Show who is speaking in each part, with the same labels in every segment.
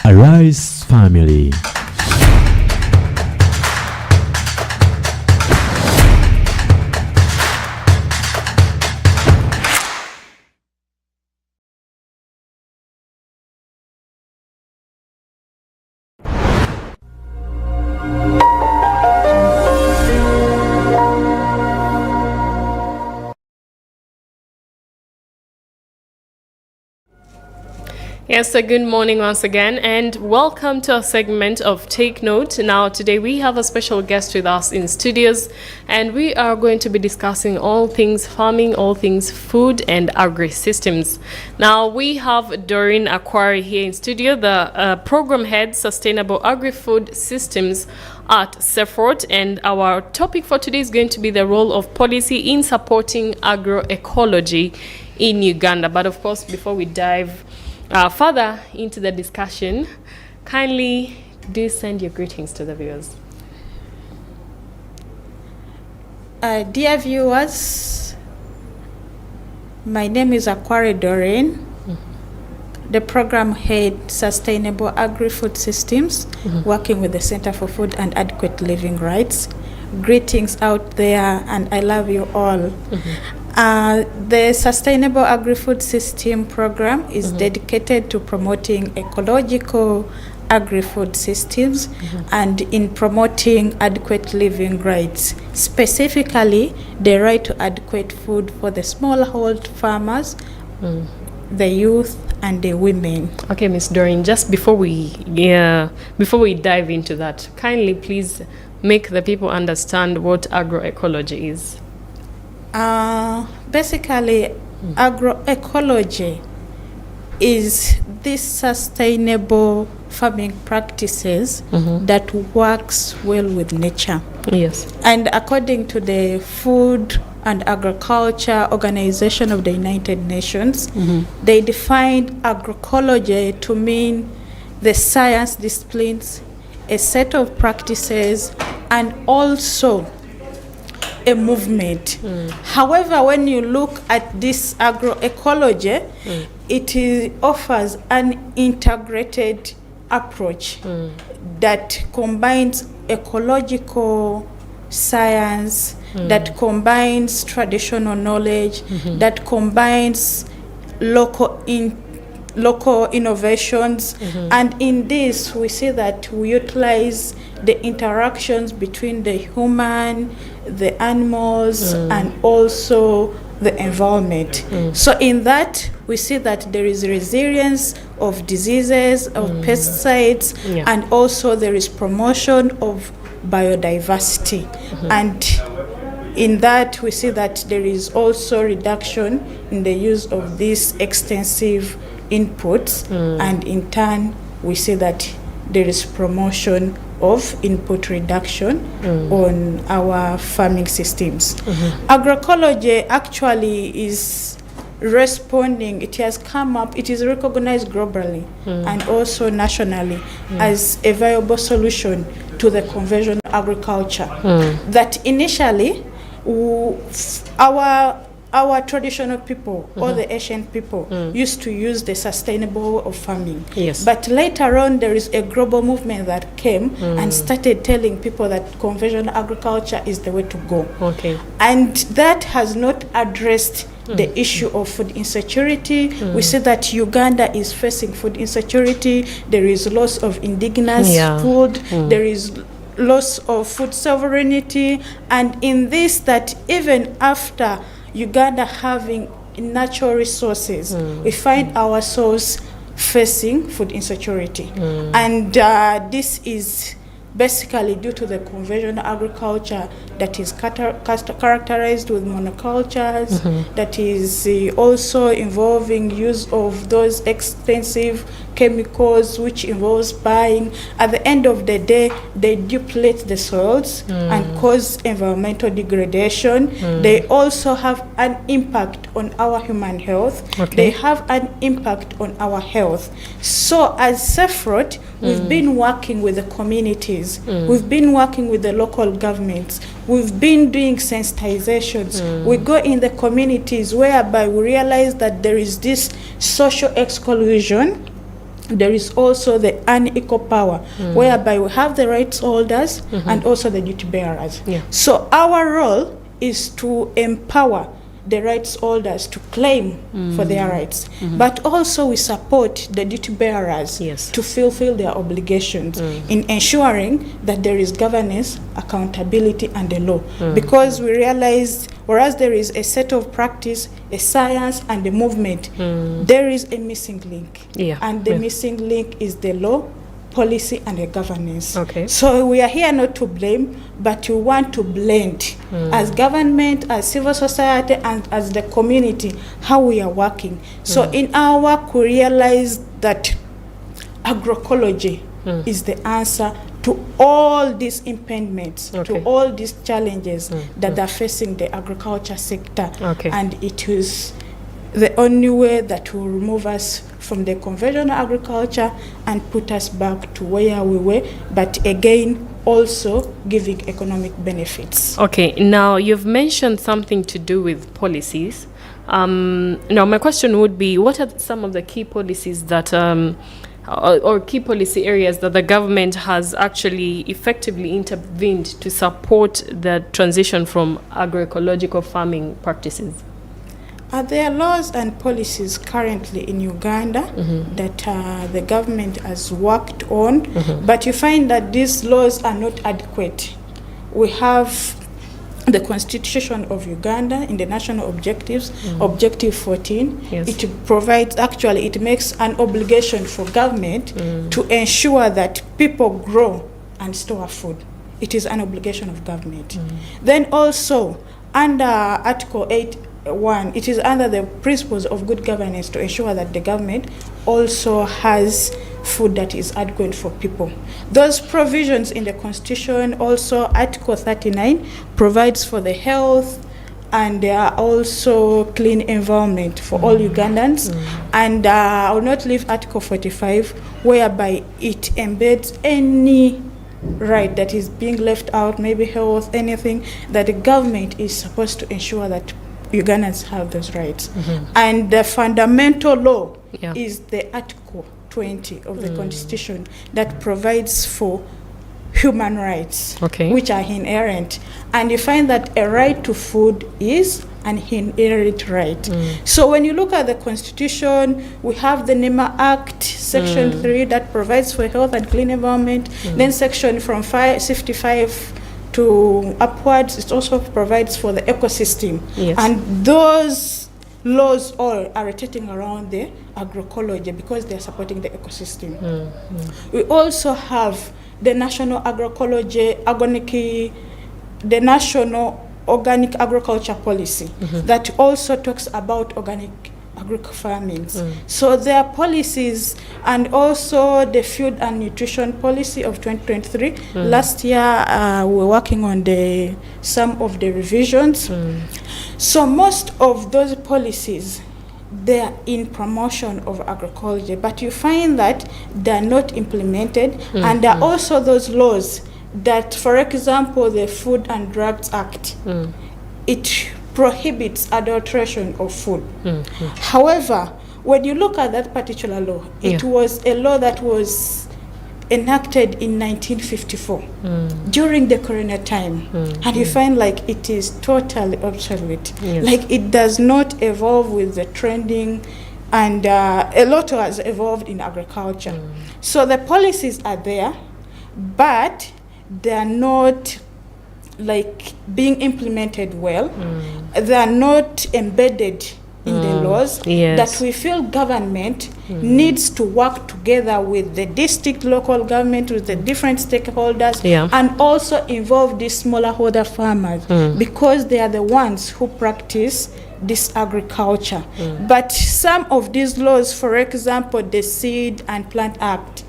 Speaker 1: Arise family.
Speaker 2: Yes, so good morning once again, and welcome to a segment of Take Note. Now, today we have a special guest with us in studios, and we are going to be discussing all things farming, all things food and agri-systems. Now, we have Doreen Akkware here in studio, the program head, Sustainable Agri-Food Systems at CEFROHT, and our topic for today is going to be the role of policy in supporting agroecology in Uganda. But of course, before we dive further into the discussion, kindly do send your greetings to the viewers.
Speaker 3: Dear viewers, my name is Akkware Doreen, the program head, Sustainable Agri-Food Systems, working with the Center for Food and Adequate Living Rights. Greetings out there, and I love you all. The Sustainable Agri-Food System program is dedicated to promoting ecological agri-food systems and in promoting adequate living rights, specifically the right to adequate food for the smallhold farmers, the youth, and the women.
Speaker 2: Okay, Ms. Doreen, just before we dive into that, kindly please make the people understand what agroecology is.
Speaker 3: Basically, agroecology is this sustainable farming practices that works well with nature.
Speaker 2: Yes.
Speaker 3: And according to the Food and Agriculture Organization of the United Nations, they defined agroecology to mean the science disciplines, a set of practices, and also a movement. However, when you look at this agroecology, it offers an integrated approach that combines ecological science, that combines traditional knowledge, that combines local innovations, and in this we see that we utilize the interactions between the human, the animals, and also the environment. So in that we see that there is resilience of diseases, of pesticides, and also there is promotion of biodiversity. And in that we see that there is also reduction in the use of these extensive inputs, and in turn we see that there is promotion of input reduction on our farming systems. Agroecology actually is responding, it has come up, it is recognized globally and also nationally as a viable solution to the conventional agriculture. That initially our traditional people or the ancient people used to use the sustainable way of farming.
Speaker 2: Yes.
Speaker 3: But later on there is a global movement that came and started telling people that conventional agriculture is the way to go.
Speaker 2: Okay.
Speaker 3: And that has not addressed the issue of food insecurity. We see that Uganda is facing food insecurity. There is loss of indigenous food. There is loss of food sovereignty. And in this, that even after Uganda having natural resources, we find ourselves facing food insecurity. And this is basically due to the conventional agriculture that is characterized with monocultures, that is also involving use of those extensive chemicals, which involves buying. At the end of the day, they deplete the soils and cause environmental degradation. They also have an impact on our human health. They have an impact on our health. So as CEFROHT, we've been working with the communities. We've been working with the local governments. We've been doing sensitizations. We go in the communities whereby we realize that there is this social exclusion there is also the unequal power, whereby we have the rights holders and also the duty bearers.
Speaker 2: Yeah.
Speaker 3: So our role is to empower the rights holders to claim for their rights, but also we support the duty bearers
Speaker 2: Yes.
Speaker 3: to fulfill their obligations in ensuring that there is governance, accountability, and the law. Because we realize, whereas there is a set of practice, a science, and a movement, there is a missing link.
Speaker 2: Yeah.
Speaker 3: And the
Speaker 2: Yeah.
Speaker 3: missing link is the law, policy, and the governance.
Speaker 2: Okay.
Speaker 3: So we are here not to blame, but we want to blend as government, as civil society, and as the community, how we are working. So in our work, we realize that agroecology is the answer to all these impediments,
Speaker 2: Okay.
Speaker 3: to all these challenges that are facing the agriculture sector.
Speaker 2: Okay.
Speaker 3: And it is the only way that will remove us from the conventional agriculture and put us back to where we were, but again, also giving economic benefits.
Speaker 2: Okay, now you've mentioned something to do with policies. Now my question would be, what are some of the key policies that, or key policy areas that the government has actually effectively intervened to support the transition from agroecological farming practices?
Speaker 3: There are laws and policies currently in Uganda that the government has worked on, but you find that these laws are not adequate. We have the Constitution of Uganda in the national objectives, Objective 14.
Speaker 2: Yes.
Speaker 3: It provides, actually, it makes an obligation for government to ensure that people grow and store food. It is an obligation of government. Then also, under Article 8.1, it is under the principles of good governance to ensure that the government also has food that is adequate for people. Those provisions in the Constitution, also Article 39 provides for the health and there are also clean environment for all Ugandans. And I will not leave Article 45, whereby it embeds any right that is being left out, maybe health, anything, that the government is supposed to ensure that Ugandans have those rights. And the fundamental law is the Article 20 of the Constitution that provides for human rights, which are inherent. And you find that a right to food is an inherent right. So when you look at the Constitution, we have the NEMA Act, Section 3, that provides for health and clean environment. Then Section from 55 to upwards, it also provides for the ecosystem.
Speaker 2: Yes.
Speaker 3: And those laws all are rotating around the agroecology because they are supporting the ecosystem. We also have the National Agroecology, the National Organic Agriculture Policy that also talks about organic agric farming. So there are policies, and also the Food and Nutrition Policy of 2023. Last year, we were working on some of the revisions. So most of those policies, they are in promotion of agroecology, but you find that they are not implemented. And there are also those laws that, for example, the Food and Drugs Act, it prohibits adulteration of food. However, when you look at that particular law, it was a law that was enacted in 1954 during the Corona time, and you find like it is totally obsolete. Like it does not evolve with the trending, and a lot has evolved in agriculture. So the policies are there, but they are not like being implemented well. They are not embedded in the laws, that we feel government needs to work together with the district, local government, with the different stakeholders, and also involve these smallholder farmers because they are the ones who practice this agriculture. But some of these laws, for example, the Seed and Plant Act,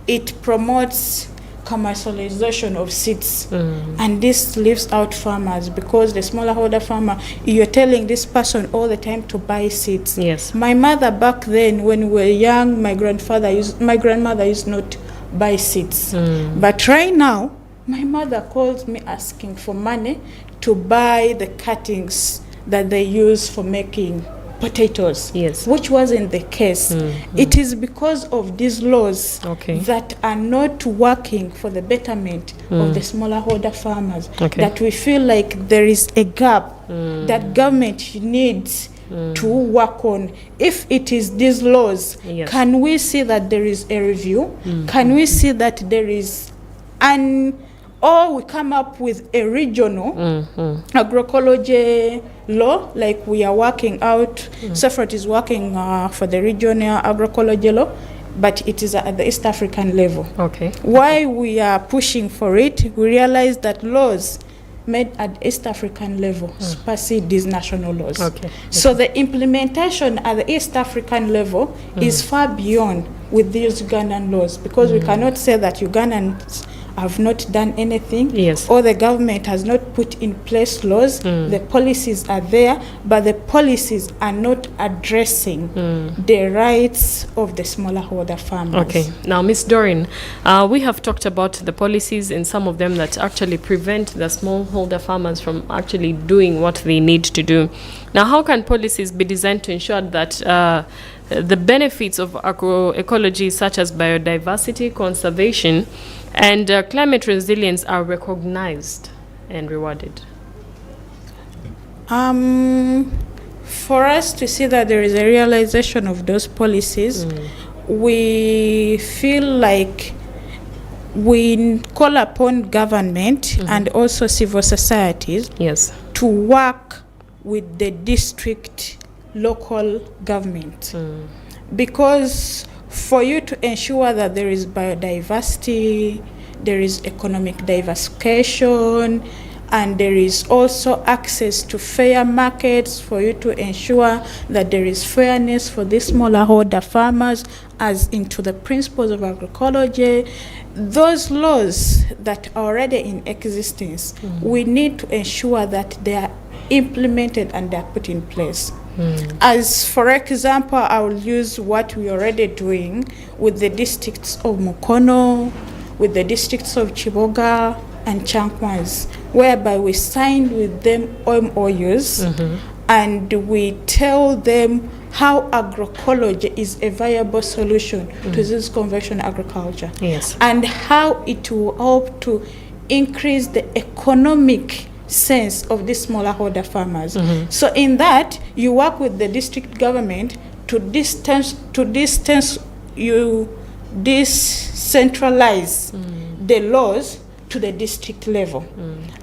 Speaker 3: it promotes commercialization of seeds, and this leaves out farmers because the smallholder farmer, you're telling this person all the time to buy seeds. My mother back then, when we were young, my grandmother used not buy seeds, but right now my mother calls me asking for money to buy the cuttings that they use for making potatoes,
Speaker 2: Yes.
Speaker 3: which wasn't the case. It is because of these laws that are not working for the betterment of the smallholder farmers that we feel like there is a gap that government needs to work on. If it is these laws, can we see that there is a review? Can we see that there is or we come up with a regional agroecology law, like we are working out. CEFROHT is working for the regional agroecology law, but it is at the East African level. Why we are pushing for it, we realize that laws made at East African level supersede these national laws. So the implementation at the East African level is far beyond with these Ugandan laws, because we cannot say that Ugandans have not done anything, or the government has not put in place laws. The policies are there, but the policies are not addressing the rights of the smallholder farmers.
Speaker 2: Now, Ms. Doreen, we have talked about the policies and some of them that actually prevent the smallholder farmers from actually doing what they need to do. Now, how can policies be designed to ensure that the benefits of agroecology, such as biodiversity, conservation, and climate resilience, are recognized and rewarded?
Speaker 3: For us to see that there is a realization of those policies, we feel like we call upon government and also civil societies to work with the district local government, because for you to ensure that there is biodiversity, there is economic diversification, and there is also access to fair markets, for you to ensure that there is fairness for these smallholder farmers as into the principles of agroecology, those laws that are already in existence, we need to ensure that they are implemented and they are put in place. As for example, I will use what we're already doing with the districts of Mukono, with the districts of Chiboga and Chankwas, whereby we signed with them MOUs and we tell them how agroecology is a viable solution to this conventional agriculture, and how it will help to increase the economic sense of these smallholder farmers. So in that, you work with the district government to decentralize the laws to the district level,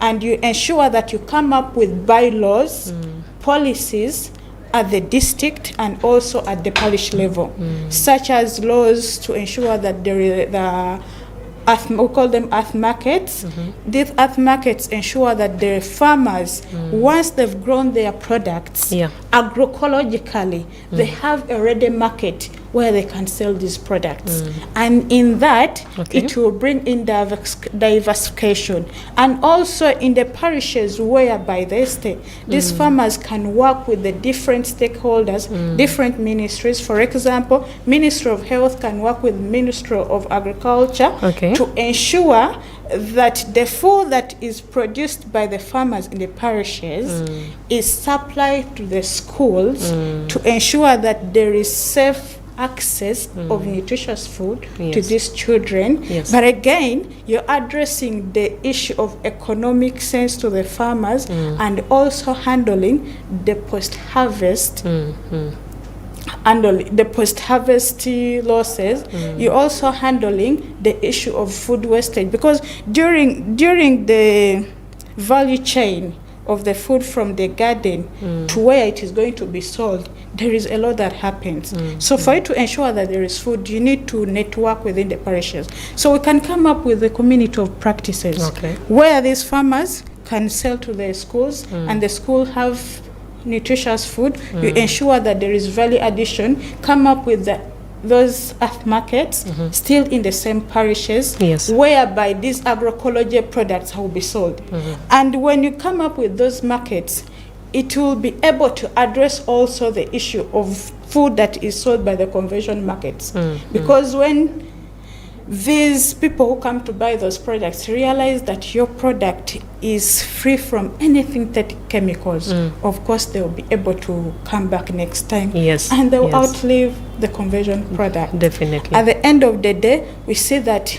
Speaker 3: and you ensure that you come up with bylaws, policies at the district and also at the parish level, such as laws to ensure that there is we call them earth markets. These earth markets ensure that the farmers, once they've grown their products agroecologically, they have a ready market where they can sell these products. And in that, it will bring in diversification. And also in the parishes whereby they stay, these farmers can work with the different stakeholders, different ministries. For example, Ministry of Health can work with Ministry of Agriculture to ensure that the food that is produced by the farmers in the parishes is supplied to the schools to ensure that there is safe access of nutritious food to these children. But again, you're addressing the issue of economic sense to the farmers and also handling the post-harvest losses. You're also handling the issue of food wastage, because during the value chain of the food from the garden to where it is going to be sold, there is a lot that happens. So for you to ensure that there is food, you need to network within the parishes. So we can come up with a community of practices where these farmers can sell to their schools and the school have nutritious food. You ensure that there is value addition, come up with those earth markets still in the same parishes whereby these agroecology products will be sold. And when you come up with those markets, it will be able to address also the issue of food that is sold by the conventional markets. Because when these people who come to buy those products realize that your product is free from anything that chemicals, of course they will be able to come back next time.
Speaker 2: Yes.
Speaker 3: And they will
Speaker 2: Yes.
Speaker 3: outlive the conversion product.
Speaker 2: Definitely.
Speaker 3: At the end of the day, we see that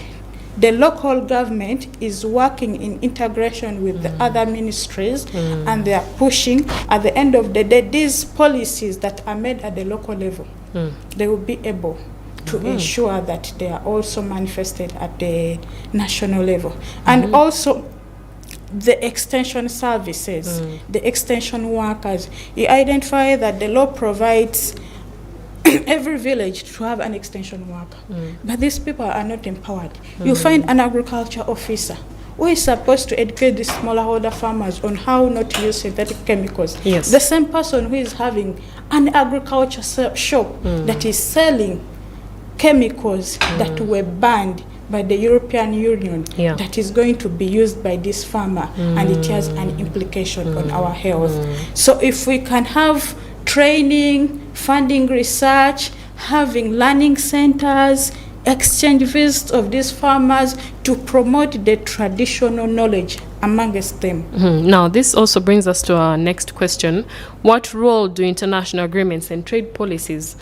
Speaker 3: the local government is working in integration with the other ministries, and they are pushing. At the end of the day, these policies that are made at the local level, they will be able to ensure that they are also manifested at the national level. And also the extension services, the extension workers, you identify that the law provides every village to have an extension worker. But these people are not empowered. You find an agriculture officer who is supposed to educate the smallholder farmers on how not to use synthetic chemicals.
Speaker 2: Yes.
Speaker 3: The same person who is having an agriculture shop that is selling chemicals that were banned by the European Union, that is going to be used by this farmer, and it has an implication on our health. So if we can have training, funding research, having learning centers, exchange visits of these farmers to promote the traditional knowledge amongst them.
Speaker 2: Now, this also brings us to our next question. What role do international agreements and trade policies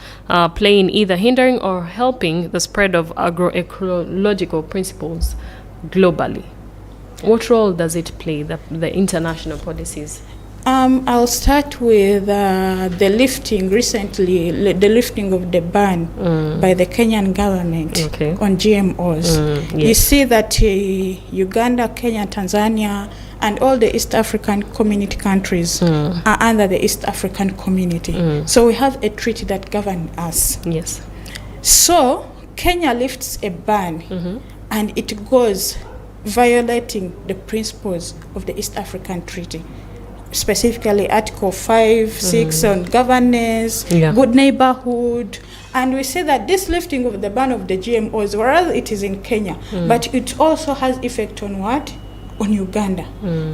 Speaker 2: play in either hindering or helping the spread of agroecological principles globally? What role does it play, the international policies?
Speaker 3: I'll start with the lifting recently, the lifting of the ban by the Kenyan government on GMOs. You see that Uganda, Kenya, Tanzania, and all the East African community countries are under the East African community. So we have a treaty that governs us.
Speaker 2: Yes.
Speaker 3: So Kenya lifts a ban and it goes violating the principles of the East African Treaty, specifically Article 5, 6 on governance, good neighborhood. And we say that this lifting of the ban of the GMOs, whereas it is in Kenya, but it also has effect on what? On Uganda.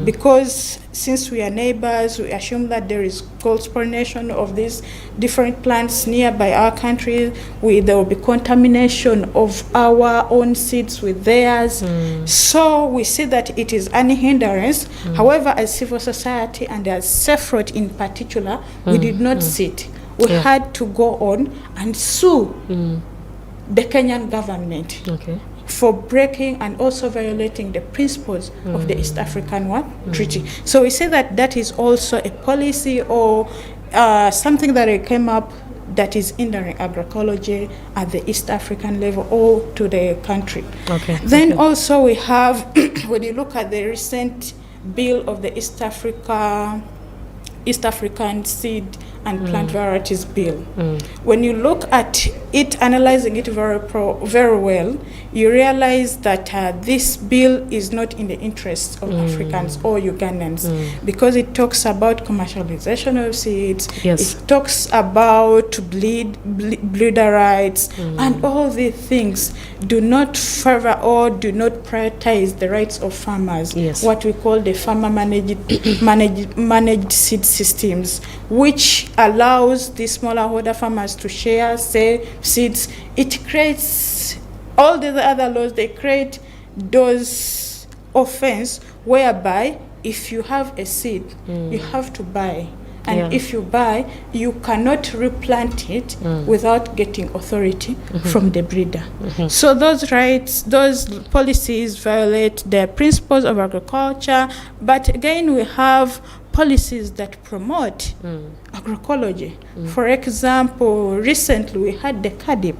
Speaker 3: Because since we are neighbors, we assume that there is cross-pollination of these different plants nearby our country. There will be contamination of our own seeds with theirs. So we see that it is an hindrance. However, as civil society and as CEFROHT in particular, we did not sit. We had to go on and sue the Kenyan government for breaking and also violating the principles of the East African Treaty. So we say that that is also a policy or something that came up that is hindering agroecology at the East African level or to the country. Then also we have, when you look at the recent bill of the East African Seed and Plant Varieties Bill. When you look at it, analyzing it very well, you realize that this bill is not in the interests of Africans or Ugandans, because it talks about commercialization of seeds, it talks about breeder rights, and all these things do not favor or do not prioritize the rights of farmers, what we call the farmer managed seed systems, which allows the smallholder farmers to share, seeds. It creates all the other laws. They create those offense whereby if you have a seed, you have to buy. And if you buy, you cannot replant it without getting authority from the breeder. So those rights, those policies violate the principles of agriculture. But again, we have policies that promote agroecology. For example, recently we had the CADIP,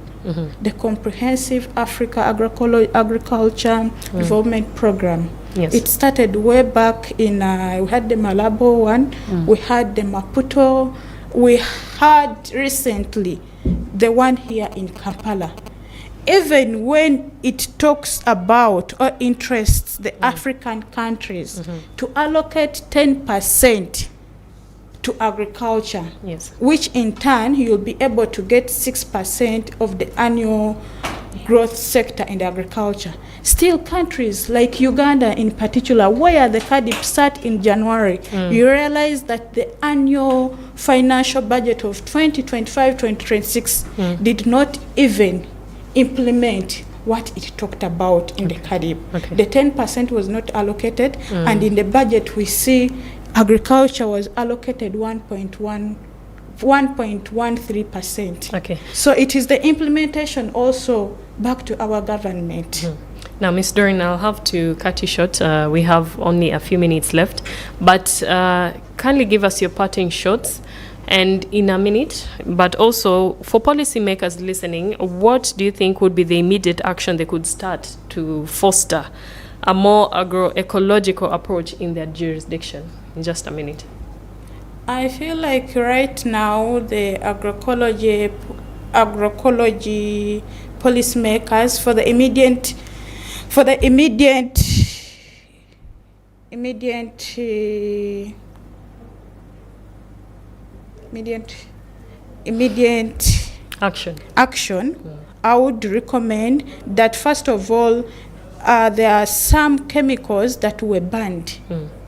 Speaker 3: the Comprehensive Africa Agriculture Development Program. It started way back in, we had the Malabo one, we had the Maputo, we had recently the one here in Kampala. Even when it talks about or interests the African countries to allocate 10% to agriculture, which in turn you'll be able to get 6% of the annual growth sector in agriculture. Still, countries like Uganda in particular, where the CADIP sat in January, you realize that the annual financial budget of 2025-2026 did not even implement what it talked about in the Carib.
Speaker 2: Okay.
Speaker 3: The 10% was not allocated, and in the budget we see agriculture was allocated 1.13%.
Speaker 2: Okay.
Speaker 3: So it is the implementation also back to our government.
Speaker 2: Now, Ms. Doreen, I'll have to cut you short. We have only a few minutes left, but kindly give us your parting shots. And in a minute, but also for policymakers listening, what do you think would be the immediate action they could start to foster a more agroecological approach in their jurisdiction? In just a minute.
Speaker 3: I feel like right now the agroecology policymakers for the immediate action, I would recommend that first of all, there are some chemicals that were banned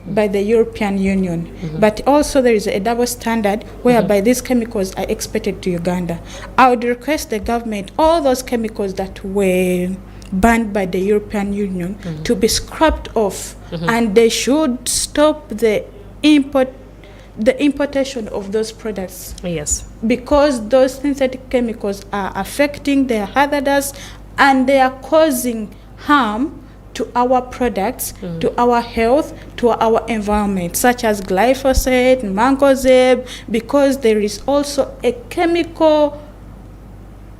Speaker 3: by the European Union, but also there is a double standard whereby these chemicals are exported to Uganda. I would request the government, all those chemicals that were banned by the European Union to be scrapped off, and they should stop the importation of those products.
Speaker 2: Yes.
Speaker 3: Because those synthetic chemicals are affecting, they are hazardous, and they are causing harm to our products, to our health, to our environment, such as glyphosate, mancozeb, because there is also a chemical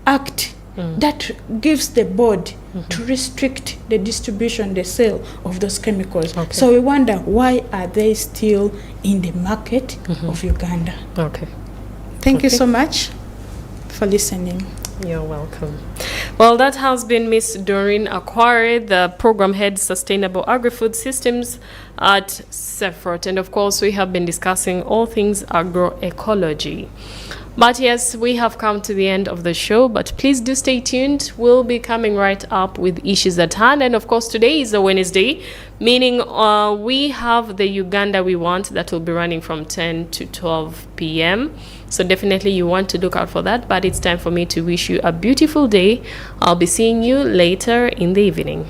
Speaker 3: act that gives the board to restrict the distribution, the sale of those chemicals.
Speaker 2: Okay.
Speaker 3: So we wonder, why are they still in the market of Uganda?
Speaker 2: Okay.
Speaker 3: Thank you so much for listening.
Speaker 2: You're welcome. Well, that has been Miss Doreen Akkware, the Program Head Sustainable Agri-Food Systems at CEFROHT. And of course, we have been discussing all things agroecology. But yes, we have come to the end of the show, but please do stay tuned. We'll be coming right up with issues at hand. And of course, today is a Wednesday, meaning we have the Uganda We Want that will be running from 10 to 12 p.m. So definitely you want to look out for that. But it's time for me to wish you a beautiful day. I'll be seeing you later in the evening.